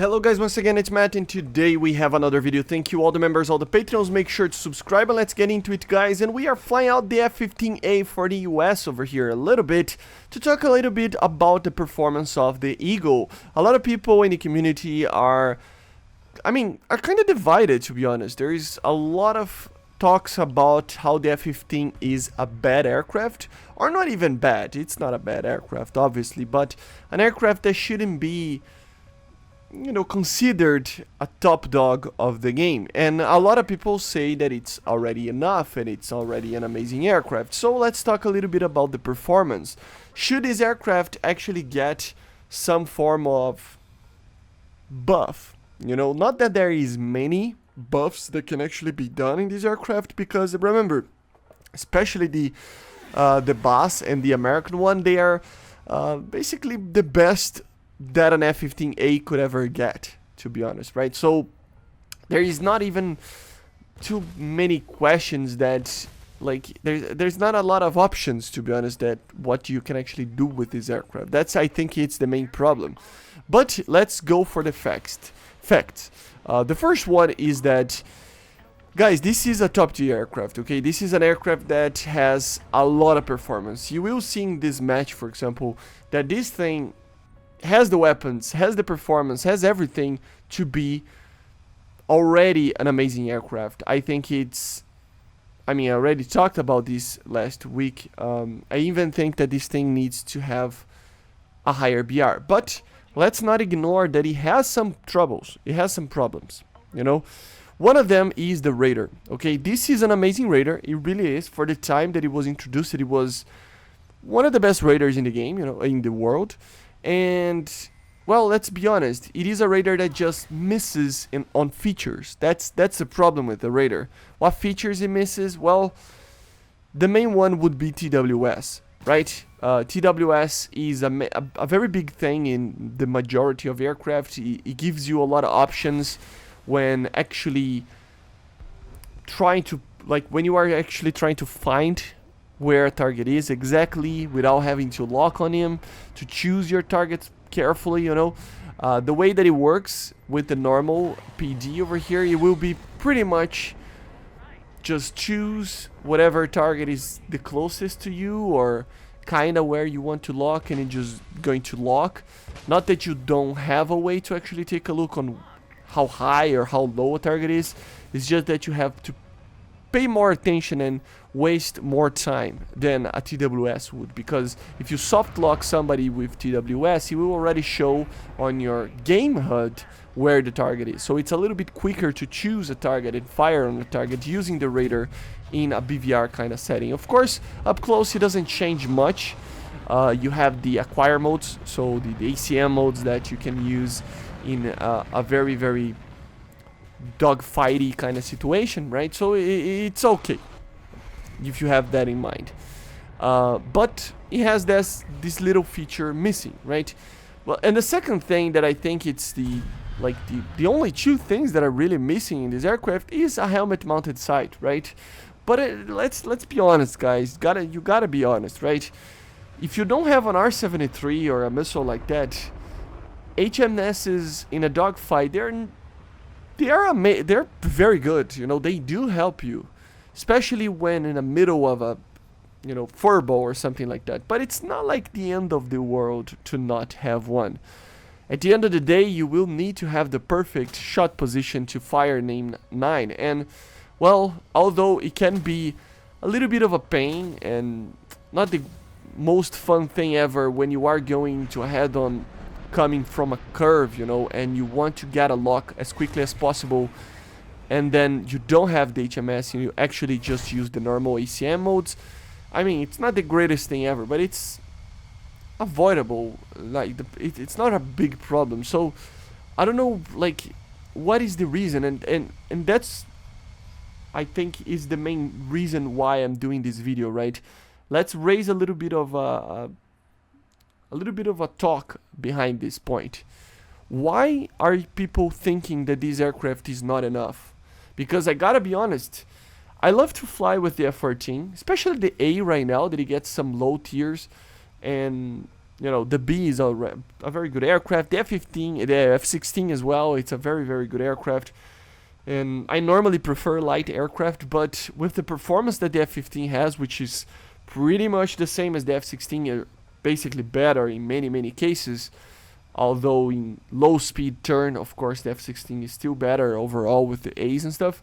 Hello guys, once again it's Matt and today we have another video. Thank you all the members, all the patrons, make sure to subscribe and let's get into it guys. And we are flying out the F-15A for the US over here a little bit to talk a little bit about the performance of the Eagle. A lot of people in the community are kind of divided, to be honest. There is a lot of talks about how the F-15 is a bad aircraft, or not even bad. It's not a bad aircraft obviously, but an aircraft that shouldn't be, you know, considered a top dog of the game. And a lot of people say that it's already enough and it's already an amazing aircraft. So let's talk a little bit about the performance. Should this aircraft actually get some form of buff? You know, not that there is many buffs that can actually be done in this aircraft, because remember, especially the Boss and the American one, they are basically the best that an F-15A could ever get, to be honest, right? So there is not even too many questions that, like, there's not a lot of options, to be honest, that what you can actually do with this aircraft. That's, I think, it's the main problem. But let's go for the facts. The first one is that, guys, this is a top tier aircraft, okay? This is an aircraft that has a lot of performance. You will see in this match, for example, that this thing has the weapons, has the performance, has everything to be already an amazing aircraft. I think it's, I already talked about this last week. I even think that this thing needs to have a higher BR. But let's not ignore that it has some troubles. It has some problems, you know. One of them is the radar, okay? This is an amazing radar. It really is. For the time that it was introduced, it was one of the best radars in the game, you know, in the world. And, well, let's be honest, it is a radar that just misses on features. That's the problem with the radar. What features it misses? Well, the main one would be TWS, right? TWS is a very big thing in the majority of aircraft. It gives you a lot of options when actually trying to, like, when you are actually trying to find where a target is exactly without having to lock on him, to choose your targets carefully, you know. The way that it works with the normal PD over here, it will be pretty much just choose whatever target is the closest to you or kind of where you want to lock, and it's just going to lock. Not that you don't have a way to actually take a look on how high or how low a target is. It's just that you have to pay more attention and waste more time than a TWS would, because if you soft lock somebody with TWS, it will already show on your game HUD where the target is. So it's a little bit quicker to choose a target and fire on the target using the radar in a BVR kind of setting. Of course, up close it doesn't change much. You have the acquire modes, so the ACM modes that you can use in a very, very dogfighty kind of situation, right? So it's okay if you have that in mind. But it has this little feature missing, right? Well, and the second thing that I think it's the only two things that are really missing in this aircraft is a helmet mounted sight, right? But let's be honest, guys. You gotta be honest, right? If you don't have an R-73 or a missile like that, HMSs in a dogfight, they're very good, you know. They do help you, especially when in the middle of a, you know, furbo or something like that. But it's not like the end of the world to not have one. At the end of the day, you will need to have the perfect shot position to fire name 9. And, well, although it can be a little bit of a pain and not the most fun thing ever when you are going to a head-on coming from a curve, you know, and you want to get a lock as quickly as possible, and then you don't have the HMS and you actually just use the normal ACM modes. It's not the greatest thing ever, but it's avoidable. Like, it's not a big problem. So I don't know, like, what is the reason, and that's, I think, is the main reason why I'm doing this video, right? Let's raise a little bit of a talk behind this point. Why are people thinking that this aircraft is not enough? Because I gotta be honest, I love to fly with the F-14, especially the A right now, that it gets some low tiers, and you know, the B is a very good aircraft. The F-15, the F-16 as well, it's a very, very good aircraft. And I normally prefer light aircraft, but with the performance that the F-15 has, which is pretty much the same as the F-16, basically better in many, many cases, although in low speed turn, of course, the F-16 is still better overall with the A's and stuff.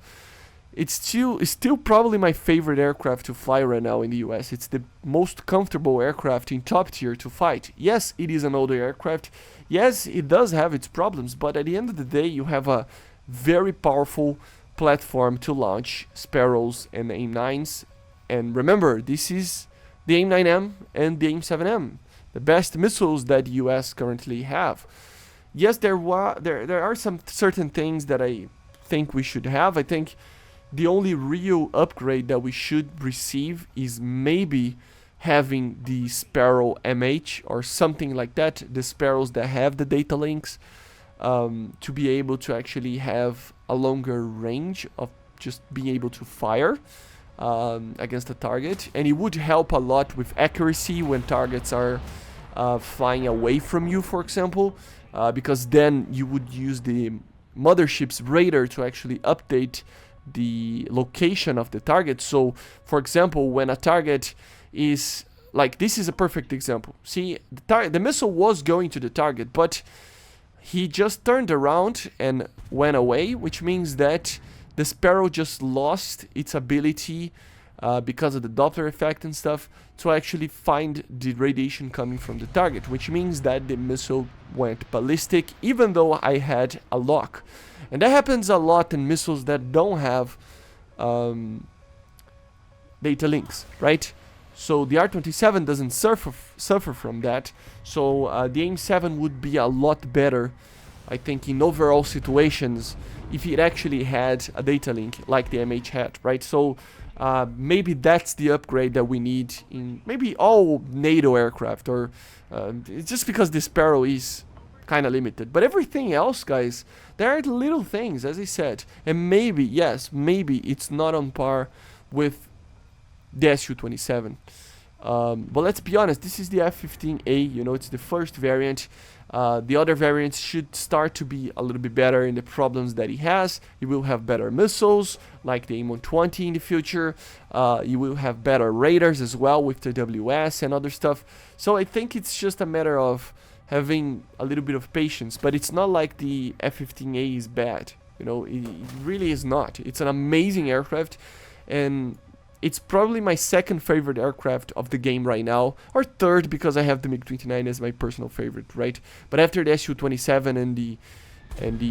It's still probably my favorite aircraft to fly right now in the US. It's the most comfortable aircraft in top tier to fight. Yes, it is an older aircraft. Yes, it does have its problems, but at the end of the day, you have a very powerful platform to launch Sparrows and AIM-9s. And remember, this is the AIM-9M and the AIM-7M, the best missiles that the US currently have. Yes, there are some certain things that I think we should have. I think the only real upgrade that we should receive is maybe having the Sparrow MH or something like that, the Sparrows that have the data links, to be able to actually have a longer range of just being able to fire against a target. And it would help a lot with accuracy when targets are flying away from you, for example, because then you would use the mothership's radar to actually update the location of the target. So, for example, when a target is like, this is a perfect example. See, the missile was going to the target, but he just turned around and went away, which means that the Sparrow just lost its ability, because of the Doppler effect and stuff, to actually find the radiation coming from the target, which means that the missile went ballistic, even though I had a lock. And that happens a lot in missiles that don't have data links, right? So the R-27 doesn't suffer from that. So the AIM-7 would be a lot better, I think, in overall situations if it actually had a data link like the MH had, right? So maybe that's the upgrade that we need in maybe all NATO aircraft, or just because the Sparrow is kind of limited. But everything else, guys, there are little things, as I said, and maybe, yes, maybe it's not on par with the Su-27. But let's be honest, this is the F-15A, you know, it's the first variant. The other variants should start to be a little bit better in the problems that he has. You will have better missiles, like the AIM-120 in the future. You will have better radars as well with the WS and other stuff. So I think it's just a matter of having a little bit of patience. But it's not like the F-15A is bad. You know, it really is not. It's an amazing aircraft, and it's probably my second favorite aircraft of the game right now, or third because I have the MiG-29 as my personal favorite, right? But after the Su-27 and the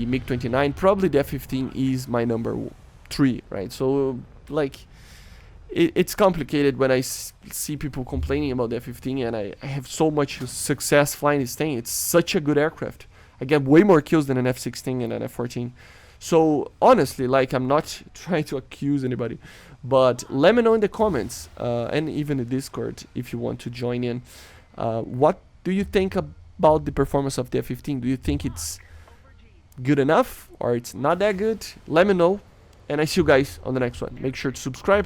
MiG-29, probably the F-15 is my number 3, right? So, like, it's complicated when I see people complaining about the F-15, and I have so much success flying this thing. It's such a good aircraft. I get way more kills than an F-16 and an F-14. So honestly, like, I'm not trying to accuse anybody, but let me know in the comments, and even the Discord, if you want to join in, what do you think about the performance of the F-15? Do you think it's good enough, or it's not that good? Let me know, and I see you guys on the next one. Make sure to subscribe.